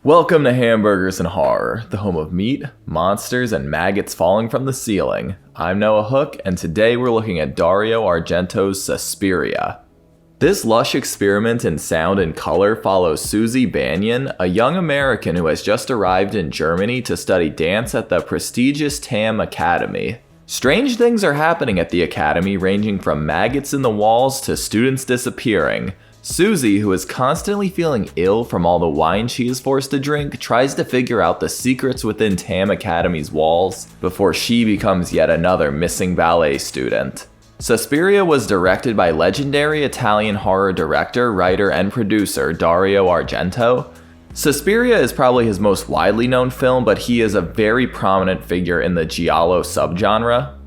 Welcome to Hamburgers and Horror, the home of meat, monsters, and maggots falling from the ceiling. I'm Noah Hook, and today we're looking at Dario Argento's Suspiria. This lush experiment in sound and color follows Susie Banyan, a young American who has just arrived in Germany to study dance at the prestigious TAM Academy. Strange things are happening at the academy, ranging from maggots in the walls to students disappearing. Susie, who is constantly feeling ill from all the wine she is forced to drink, tries to figure out the secrets within TAM Academy's walls before she becomes yet another missing ballet student. Suspiria was directed by legendary Italian horror director, writer, and producer Dario Argento. Suspiria is probably his most widely known film, but he is a very prominent figure in the giallo subgenre.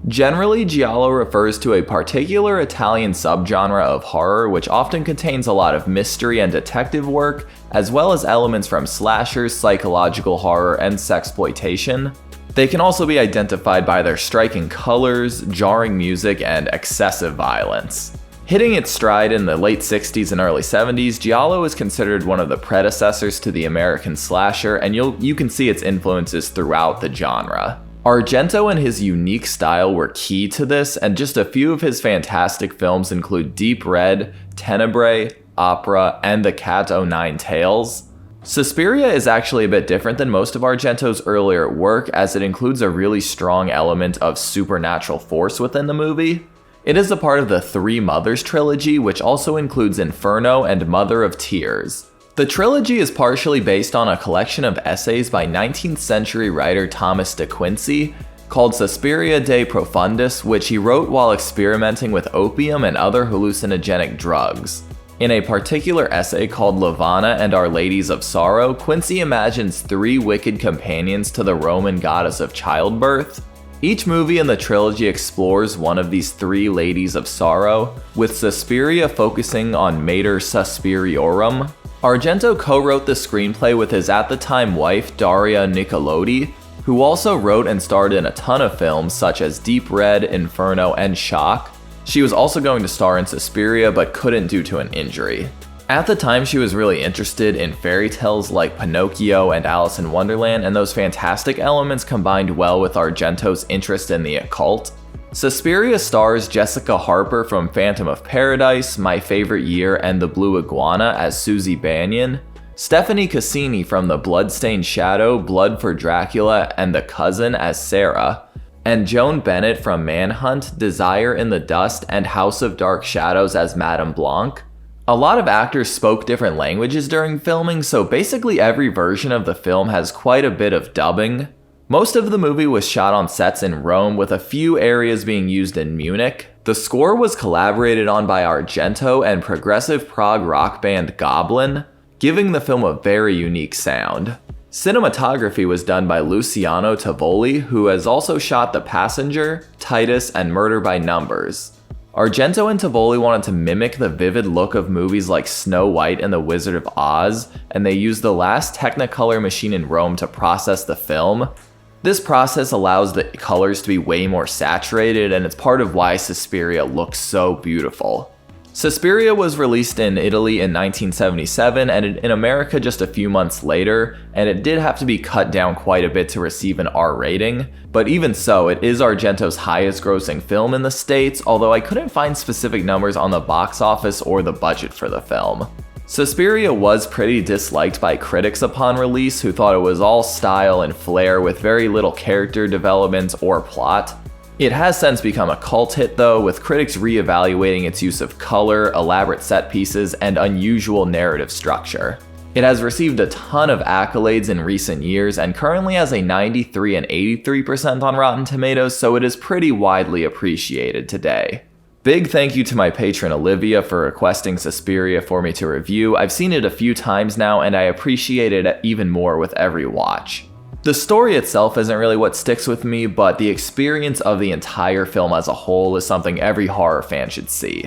Generally, giallo refers to a particular Italian subgenre of horror which often contains a lot of mystery and detective work, as well as elements from slashers, psychological horror, and sexploitation. They can also be identified by their striking colors, jarring music, and excessive violence. Hitting its stride in the late 60s and early 70s, giallo is considered one of the predecessors to the American slasher, and you can see its influences throughout the genre. Argento and his unique style were key to this, and just a few of his fantastic films include Deep Red, Tenebrae, Opera, and The Cat O' Nine Tails. Suspiria is actually a bit different than most of Argento's earlier work, as it includes a really strong element of supernatural force within the movie. It is a part of the Three Mothers trilogy, which also includes Inferno and Mother of Tears. The trilogy is partially based on a collection of essays by 19th century writer Thomas de Quincey called Suspiria de Profundis, which he wrote while experimenting with opium and other hallucinogenic drugs. In a particular essay called Lavana and Our Ladies of Sorrow, Quincey imagines three wicked companions to the Roman goddess of childbirth. Each movie in the trilogy explores one of these three ladies of sorrow, with Suspiria focusing on Mater Suspiriorum. Argento co-wrote the screenplay with his at-the-time wife, Daria Nicolodi, who also wrote and starred in a ton of films such as Deep Red, Inferno, and Shock. She was also going to star in Suspiria but couldn't due to an injury. At the time, she was really interested in fairy tales like Pinocchio and Alice in Wonderland, and those fantastic elements combined well with Argento's interest in the occult. Suspiria stars Jessica Harper from Phantom of Paradise, My Favorite Year, and The Blue Iguana as Susie Banyan, Stephanie Cassini from The Bloodstained Shadow, Blood for Dracula, and The Cousin as Sarah, and Joan Bennett from Manhunt, Desire in the Dust, and House of Dark Shadows as Madame Blanc. A lot of actors spoke different languages during filming, so basically every version of the film has quite a bit of dubbing. Most of the movie was shot on sets in Rome, with a few areas being used in Munich. The score was collaborated on by Argento and progressive prog rock band Goblin, giving the film a very unique sound. Cinematography was done by Luciano Tovoli, who has also shot The Passenger, Titus, and Murder by Numbers. Argento and Tovoli wanted to mimic the vivid look of movies like Snow White and The Wizard of Oz, and they used the last Technicolor machine in Rome to process the film. This process allows the colors to be way more saturated, and it's part of why Suspiria looks so beautiful. Suspiria was released in Italy in 1977 and in America just a few months later, and it did have to be cut down quite a bit to receive an R rating, but even so, it is Argento's highest grossing film in the States, although I couldn't find specific numbers on the box office or the budget for the film. Suspiria was pretty disliked by critics upon release, who thought it was all style and flair with very little character development or plot. It has since become a cult hit though, with critics re-evaluating its use of color, elaborate set pieces, and unusual narrative structure. It has received a ton of accolades in recent years and currently has a 93 and 83% on Rotten Tomatoes, so it is pretty widely appreciated today. Big thank you to my patron Olivia for requesting Suspiria for me to review. I've seen it a few times now, and I appreciate it even more with every watch. The story itself isn't really what sticks with me, but the experience of the entire film as a whole is something every horror fan should see.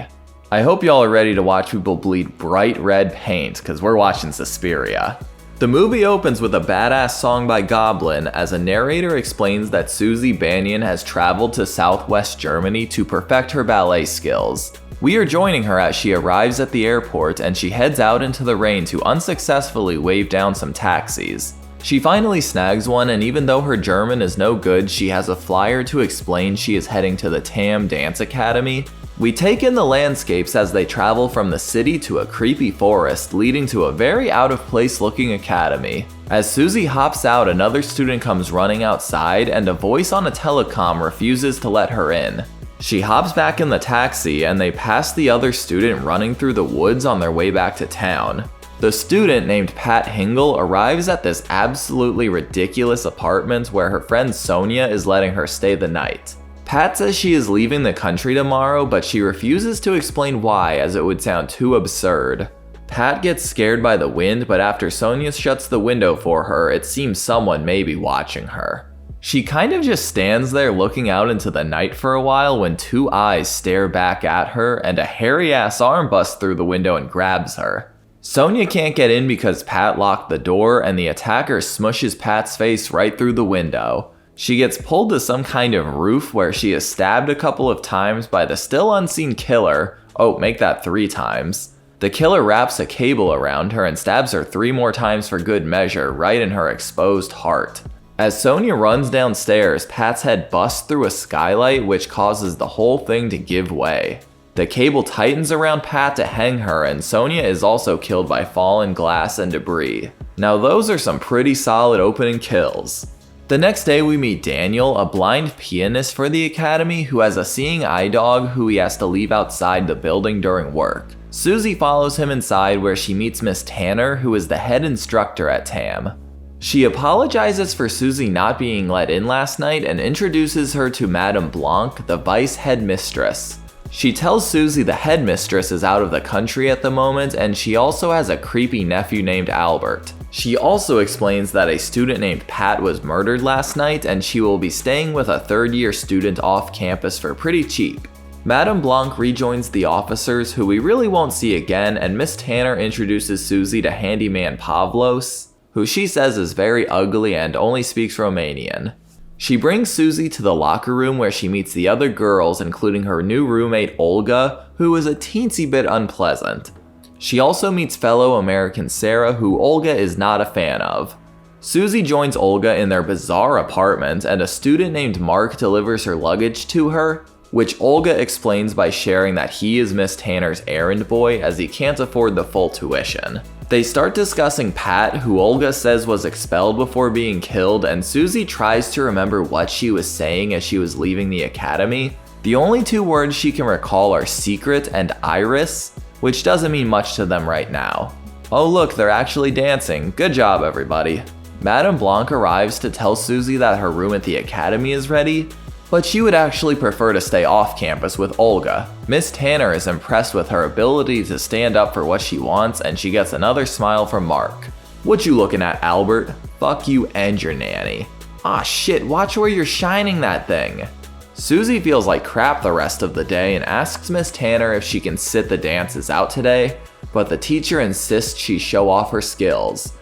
I hope y'all are ready to watch people bleed bright red paint, cause we're watching Suspiria. The movie opens with a badass song by Goblin as a narrator explains that Susie Banyan has traveled to southwest Germany to perfect her ballet skills. We are joining her as she arrives at the airport and she heads out into the rain to unsuccessfully wave down some taxis. She finally snags one, and even though her German is no good, she has a flyer to explain she is heading to the Tam Dance Academy. We take in the landscapes as they travel from the city to a creepy forest leading to a very out-of-place looking academy. As Susie hops out, another student comes running outside and a voice on a telecom refuses to let her in. She hops back in the taxi and they pass the other student running through the woods on their way back to town. The student named Pat Hingle arrives at this absolutely ridiculous apartment where her friend Sonia is letting her stay the night. Pat says she is leaving the country tomorrow, but she refuses to explain why as it would sound too absurd. Pat gets scared by the wind, but after Sonia shuts the window for her, it seems someone may be watching her. She kind of just stands there looking out into the night for a while when two eyes stare back at her and a hairy-ass arm busts through the window and grabs her. Sonia can't get in because Pat locked the door and the attacker smushes Pat's face right through the window. She gets pulled to some kind of roof where she is stabbed a couple of times by the still unseen killer. Oh, make that 3 times. The killer wraps a cable around her and stabs her 3 more times for good measure, right in her exposed heart. As Sonia runs downstairs, Pat's head busts through a skylight, which causes the whole thing to give way. The cable tightens around Pat to hang her, and Sonia is also killed by fallen glass and debris. Now those are some pretty solid opening kills. The next day we meet Daniel, a blind pianist for the academy who has a seeing eye dog who he has to leave outside the building during work. Susie follows him inside where she meets Miss Tanner, who is the head instructor at TAM. She apologizes for Susie not being let in last night and introduces her to Madame Blanc, the vice headmistress. She tells Susie the headmistress is out of the country at the moment, and she also has a creepy nephew named Albert. She also explains that a student named Pat was murdered last night and she will be staying with a third-year student off campus for pretty cheap. Madame Blanc rejoins the officers, who we really won't see again, and Miss Tanner introduces Susie to handyman Pavlos, who she says is very ugly and only speaks Romanian. She brings Susie to the locker room where she meets the other girls, including her new roommate Olga, who is a teensy bit unpleasant. She also meets fellow American Sarah, who Olga is not a fan of. Susie joins Olga in their bizarre apartment, and a student named Mark delivers her luggage to her, which Olga explains by sharing that he is Miss Tanner's errand boy as he can't afford the full tuition. They start discussing Pat, who Olga says was expelled before being killed, and Susie tries to remember what she was saying as she was leaving the academy. The only 2 words she can recall are secret and iris, which doesn't mean much to them right now. Oh look, they're actually dancing. Good job, everybody. Madame Blanc arrives to tell Susie that her room at the academy is ready, but she would actually prefer to stay off campus with Olga. Miss Tanner is impressed with her ability to stand up for what she wants, and she gets another smile from Mark. What you looking at, Albert? Fuck you and your nanny. Aw shit, watch where you're shining that thing. Susie feels like crap the rest of the day and asks Miss Tanner if she can sit the dances out today, but the teacher insists she show off her skills.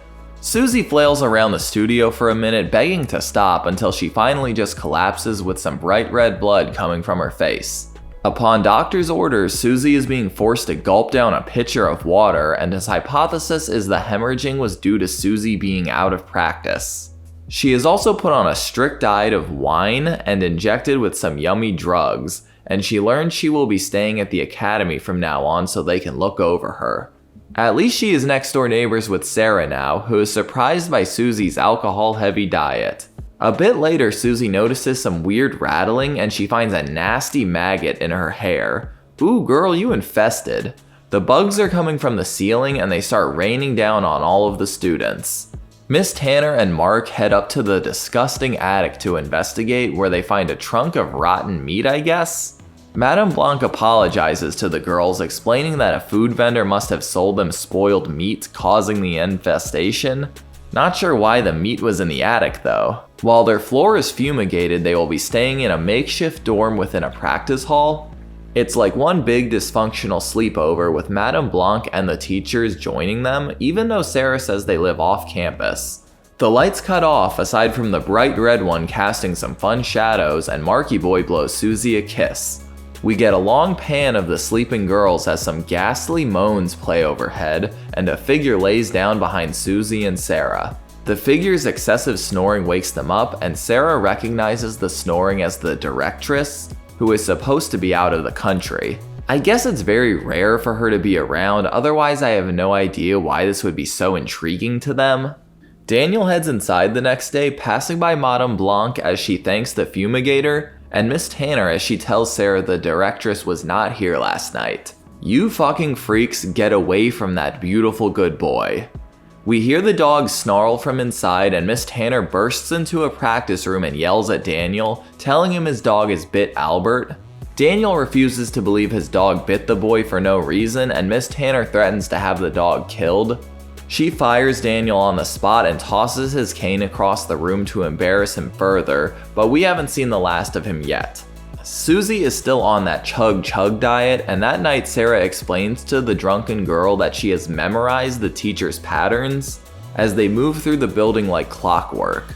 Susie flails around the studio for a minute, begging to stop until she finally just collapses with some bright red blood coming from her face. Upon doctor's orders, Susie is being forced to gulp down a pitcher of water, and his hypothesis is the hemorrhaging was due to Susie being out of practice. She is also put on a strict diet of wine and injected with some yummy drugs, and she learns she will be staying at the academy from now on so they can look over her. At least she is next door neighbors with Sarah now, who is surprised by Susie's alcohol-heavy diet. A bit later, Susie notices some weird rattling and she finds a nasty maggot in her hair. Ooh girl, you infested. The bugs are coming from the ceiling and they start raining down on all of the students. Miss Tanner and Mark head up to the disgusting attic to investigate, where they find a trunk of rotten meat, I guess? Madame Blanc apologizes to the girls, explaining that a food vendor must have sold them spoiled meat, causing the infestation. Not sure why the meat was in the attic though. While their floor is fumigated, they will be staying in a makeshift dorm within a practice hall. It's like one big dysfunctional sleepover with Madame Blanc and the teachers joining them, even though Sarah says they live off campus. The lights cut off aside from the bright red one casting some fun shadows, and Marky Boy blows Susie a kiss. We get a long pan of the sleeping girls as some ghastly moans play overhead, and a figure lays down behind Susie and Sarah. The figure's excessive snoring wakes them up, and Sarah recognizes the snoring as the directress, who is supposed to be out of the country. I guess it's very rare for her to be around, otherwise I have no idea why this would be so intriguing to them. Daniel heads inside the next day, passing by Madame Blanc as she thanks the fumigator, and Miss Tanner as she tells Sarah the directress was not here last night. You fucking freaks, get away from that beautiful good boy. We hear the dog snarl from inside, and Miss Tanner bursts into a practice room and yells at Daniel, telling him his dog has bit Albert. Daniel refuses to believe his dog bit the boy for no reason, and Miss Tanner threatens to have the dog killed. She fires Daniel on the spot and tosses his cane across the room to embarrass him further, but we haven't seen the last of him yet. Susie is still on that chug diet, and that night Sarah explains to the drunken girl that she has memorized the teacher's patterns as they move through the building like clockwork.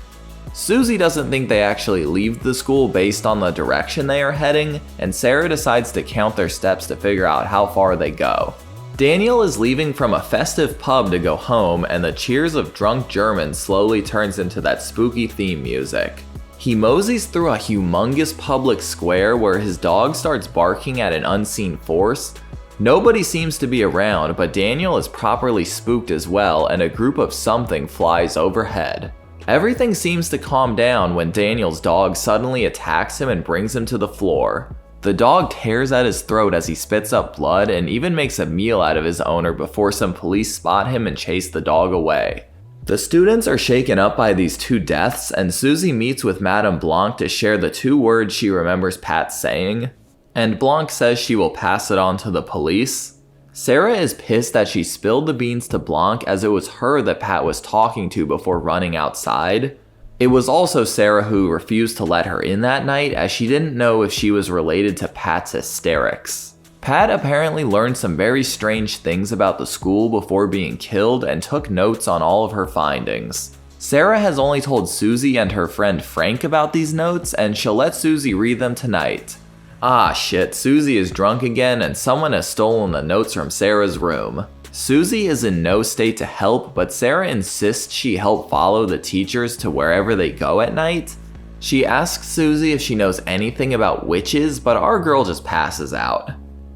Susie doesn't think they actually leave the school based on the direction they are heading, and Sarah decides to count their steps to figure out how far they go. Daniel is leaving from a festive pub to go home, and the cheers of drunk Germans slowly turns into that spooky theme music. He moseys through a humongous public square where his dog starts barking at an unseen force. Nobody seems to be around, but Daniel is properly spooked as well, and a group of something flies overhead. Everything seems to calm down when Daniel's dog suddenly attacks him and brings him to the floor. The dog tears at his throat as he spits up blood and even makes a meal out of his owner before some police spot him and chase the dog away. The students are shaken up by these two deaths, and Susie meets with Madame Blanc to share the 2 words she remembers Pat saying, and Blanc says she will pass it on to the police. Sarah is pissed that she spilled the beans to Blanc as it was her that Pat was talking to before running outside. It was also Sarah who refused to let her in that night, as she didn't know if she was related to Pat's hysterics. Pat apparently learned some very strange things about the school before being killed and took notes on all of her findings. Sarah has only told Susie and her friend Frank about these notes, and she'll let Susie read them tonight. Ah shit, Susie is drunk again and someone has stolen the notes from Sarah's room. Susie is in no state to help, but Sarah insists she help follow the teachers to wherever they go at night. She asks Susie if she knows anything about witches, but our girl just passes out.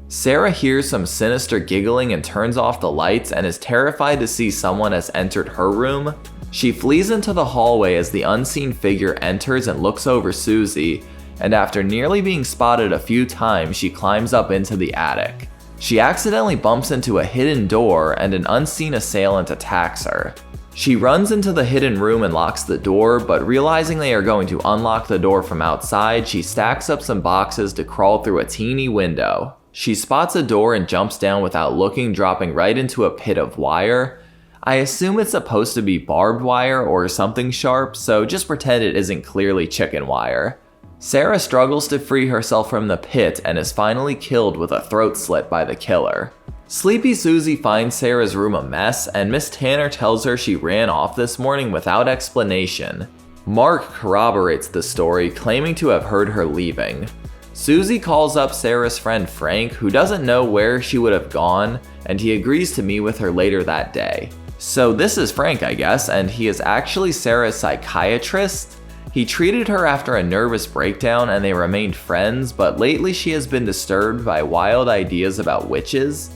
Sarah hears some sinister giggling and turns off the lights and is terrified to see someone has entered her room. She flees into the hallway as the unseen figure enters and looks over Susie, and after nearly being spotted a few times, she climbs up into the attic. She accidentally bumps into a hidden door and an unseen assailant attacks her. She runs into the hidden room and locks the door, but realizing they are going to unlock the door from outside, she stacks up some boxes to crawl through a teeny window. She spots a door and jumps down without looking, dropping right into a pit of wire. I assume it's supposed to be barbed wire or something sharp, so just pretend it isn't clearly chicken wire. Sarah struggles to free herself from the pit and is finally killed with a throat slit by the killer. Sleepy Susie finds Sarah's room a mess, and Miss Tanner tells her she ran off this morning without explanation. Mark corroborates the story, claiming to have heard her leaving. Susie calls up Sarah's friend Frank, who doesn't know where she would have gone, and he agrees to meet with her later that day. So this is Frank, I guess, and he is actually Sarah's psychiatrist. He treated her after a nervous breakdown and they remained friends, but lately she has been disturbed by wild ideas about witches.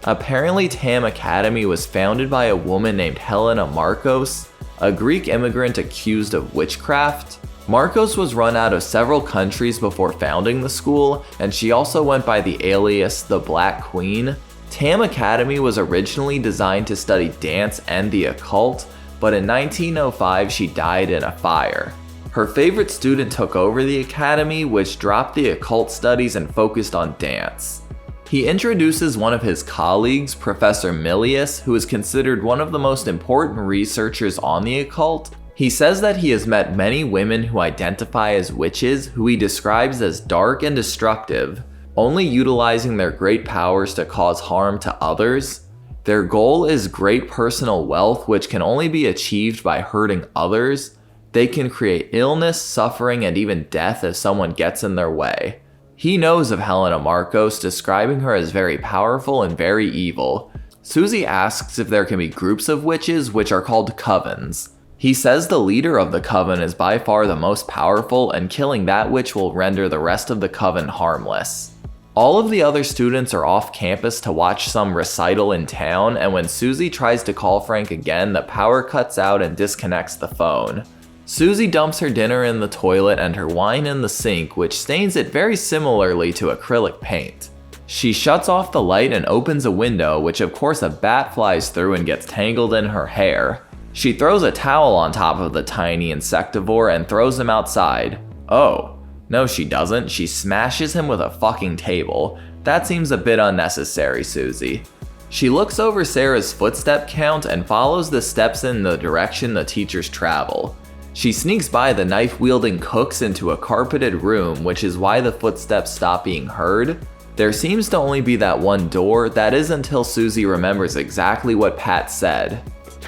Apparently Tam Academy was founded by a woman named Helena Marcos, a Greek immigrant accused of witchcraft. Marcos was run out of several countries before founding the school, and she also went by the alias the Black Queen. Tam Academy was originally designed to study dance and the occult, but in 1905 she died in a fire. Her favorite student took over the academy, which dropped the occult studies and focused on dance. He introduces one of his colleagues, Professor Milius, who is considered one of the most important researchers on the occult. He says that he has met many women who identify as witches, who he describes as dark and destructive, only utilizing their great powers to cause harm to others. Their goal is great personal wealth, which can only be achieved by hurting others. They can create illness, suffering, and even death if someone gets in their way. He knows of Helena Marcos, describing her as very powerful and very evil. Susie asks if there can be groups of witches, which are called covens. He says the leader of the coven is by far the most powerful, and killing that witch will render the rest of the coven harmless. All of the other students are off campus to watch some recital in town, and when Susie tries to call Frank again, the power cuts out and disconnects the phone. Susie dumps her dinner in the toilet and her wine in the sink, which stains it very similarly to acrylic paint. She shuts off the light and opens a window, which of course a bat flies through and gets tangled in her hair. She throws a towel on top of the tiny insectivore and throws him outside. Oh. No, she doesn't. She smashes him with a fucking table. That seems a bit unnecessary, Susie. She looks over Sarah's footstep count and follows the steps in the direction the teachers travel. She sneaks by the knife-wielding cooks into a carpeted room, which is why the footsteps stop being heard. There seems to only be that one door. That is until Susie remembers exactly what Pat said.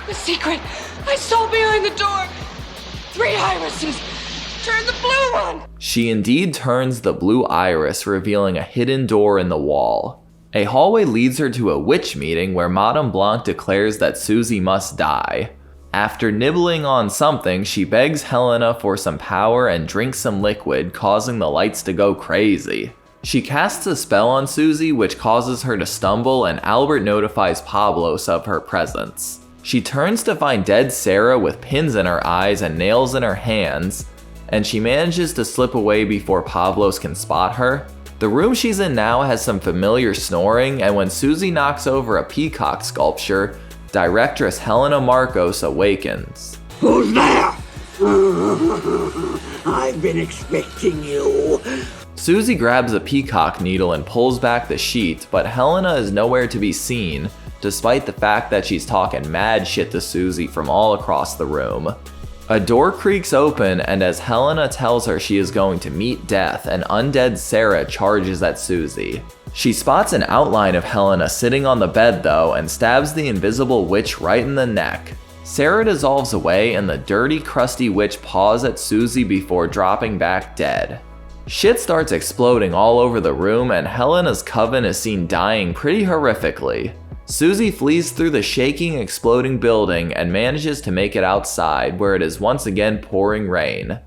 The secret! I saw behind the door! 3 irises! Turn the blue one! She indeed turns the blue iris, revealing a hidden door in the wall. A hallway leads her to a witch meeting where Madame Blanc declares that Susie must die. After nibbling on something, she begs Helena for some power and drinks some liquid, causing the lights to go crazy. She casts a spell on Susie, which causes her to stumble, and Albert notifies Pablos of her presence. She turns to find dead Sarah with pins in her eyes and nails in her hands, and she manages to slip away before Pablos can spot her. The room she's in now has some familiar snoring, and when Susie knocks over a peacock sculpture, directress Helena Marcos awakens. Who's there? I've been expecting you. Susie grabs a peacock needle and pulls back the sheet, but Helena is nowhere to be seen, despite the fact that she's talking mad shit to Susie from all across the room. A door creaks open, and as Helena tells her she is going to meet death, an undead Sarah charges at Susie. She spots an outline of Helena sitting on the bed though, and stabs the invisible witch right in the neck. Sarah dissolves away, and the dirty, crusty witch paws at Susie before dropping back dead. Shit starts exploding all over the room, and Helena's coven is seen dying pretty horrifically. Susie flees through the shaking, exploding building and manages to make it outside, where it is once again pouring rain.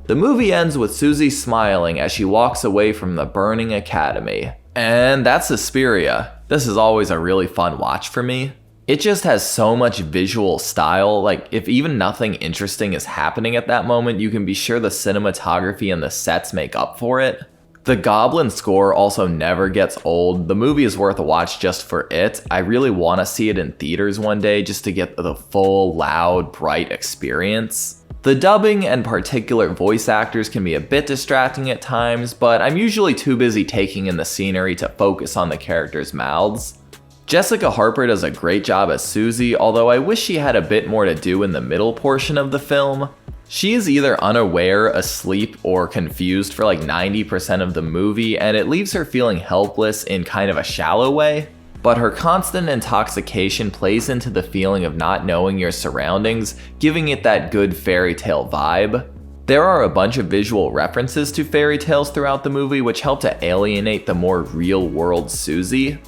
The movie ends with Susie smiling as she walks away from the burning academy. And that's Suspiria. This is always a really fun watch for me. It just has so much visual style, like if even nothing interesting is happening at that moment, you can be sure the cinematography and the sets make up for it. The Goblin score also never gets old. The movie is worth a watch just for it. I really want to see it in theaters one day just to get the full, loud, bright experience. The dubbing and particular voice actors can be a bit distracting at times, but I'm usually too busy taking in the scenery to focus on the characters' mouths. Jessica Harper does a great job as Susie, although I wish she had a bit more to do in the middle portion of the film. She is either unaware, asleep, or confused for like 90% of the movie, and it leaves her feeling helpless in kind of a shallow way. But her constant intoxication plays into the feeling of not knowing your surroundings, giving it that good fairy tale vibe. There are a bunch of visual references to fairy tales throughout the movie which help to alienate the more real-world Susie.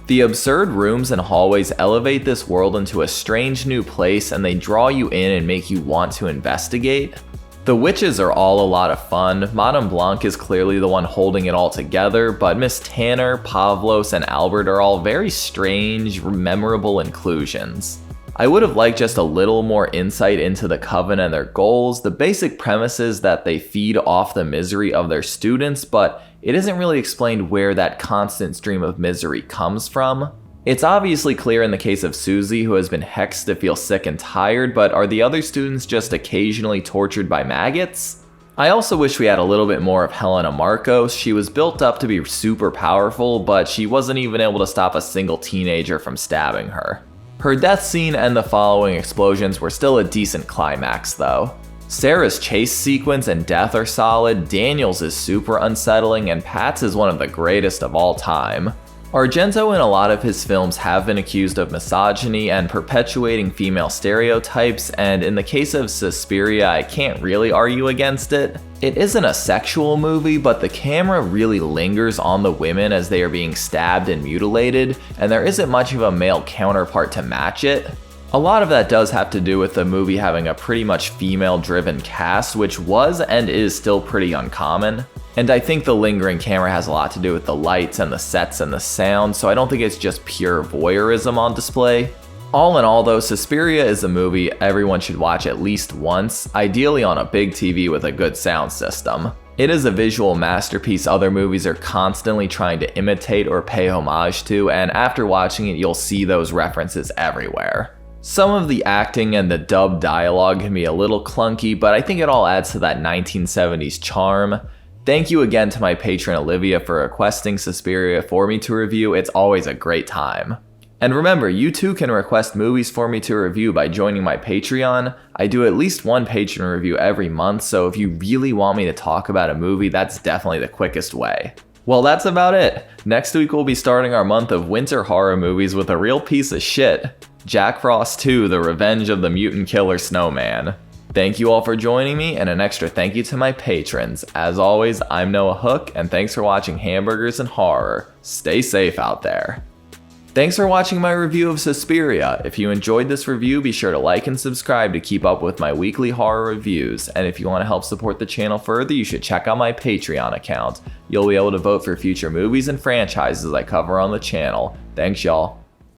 The absurd rooms and hallways elevate this world into a strange new place, and they draw you in and make you want to investigate. The witches are all a lot of fun. Madame Blanc is clearly the one holding it all together, but Miss Tanner, Pavlos, and Albert are all very strange, memorable inclusions. I would have liked just a little more insight into the coven and their goals. The basic premise is that they feed off the misery of their students, but it isn't really explained where that constant stream of misery comes from. It's obviously clear in the case of Susie, who has been hexed to feel sick and tired, but are the other students just occasionally tortured by maggots? I also wish we had a little bit more of Helena Marcos. She was built up to be super powerful, but she wasn't even able to stop a single teenager from stabbing her. Her death scene and the following explosions were still a decent climax though. Sarah's chase sequence and death are solid, Daniel's is super unsettling, and Pat's is one of the greatest of all time. Argento in a lot of his films have been accused of misogyny and perpetuating female stereotypes, and in the case of Suspiria, I can't really argue against it. It isn't a sexual movie, but the camera really lingers on the women as they are being stabbed and mutilated, and there isn't much of a male counterpart to match it. A lot of that does have to do with the movie having a pretty much female-driven cast, which was and is still pretty uncommon. And I think the lingering camera has a lot to do with the lights and the sets and the sound, so I don't think it's just pure voyeurism on display. All in all though, Suspiria is a movie everyone should watch at least once, ideally on a big TV with a good sound system. It is a visual masterpiece other movies are constantly trying to imitate or pay homage to, and after watching it you'll see those references everywhere. Some of the acting and the dubbed dialogue can be a little clunky, but I think it all adds to that 1970s charm. Thank you again to my patron Olivia for requesting Suspiria for me to review. It's always a great time. And remember, you too can request movies for me to review by joining my Patreon. I do at least one patron review every month, so if you really want me to talk about a movie, that's definitely the quickest way. Well, that's about it. Next week we'll be starting our month of winter horror movies with a real piece of shit. Jack Frost 2: The Revenge of the Mutant Killer Snowman. Thank you all for joining me, and an extra thank you to my patrons. As always, I'm Noah Hook, and thanks for watching Hamburgers and Horror. Stay safe out there. Thanks for watching my review of Suspiria. If you enjoyed this review, be sure to like and subscribe to keep up with my weekly horror reviews. And if you want to help support the channel further, you should check out my Patreon account. You'll be able to vote for future movies and franchises I cover on the channel. Thanks y'all.